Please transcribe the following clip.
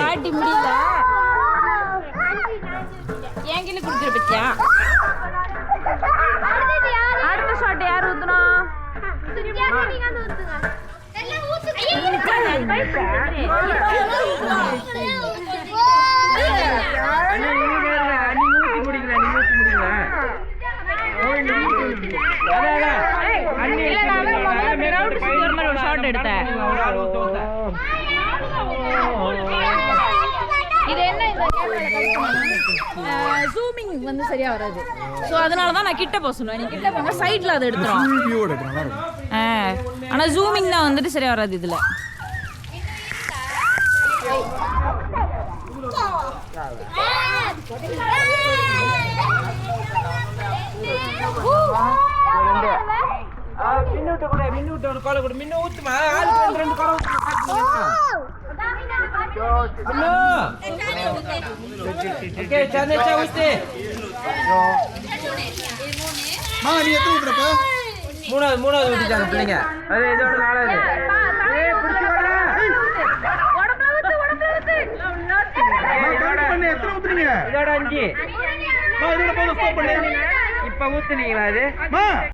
பாட்டி முடியல என்கிட்ட குடுத்துற பத்தியா அடுத்த ஷாட் யார் ஊத்தணும் ஒரு ஷாட் எடுத்தேன் இது என்ன ஜூமிங் வந்து சரியா வராது ஸோ அதனால தான் நான் கிட்ட போக சொன்னேன் நீ கிட்ட போங்க சைடில் அதை எடுத்துரும் ஆனால் ஜூமிங் தான் வந்துட்டு சரியா வராது இதில் மூணாவது ஊத்திட்டாங்க பிள்ளைங்க அது இதோட நாலாவது இதோட 5 இப்ப ஊத்துனீங்களா அது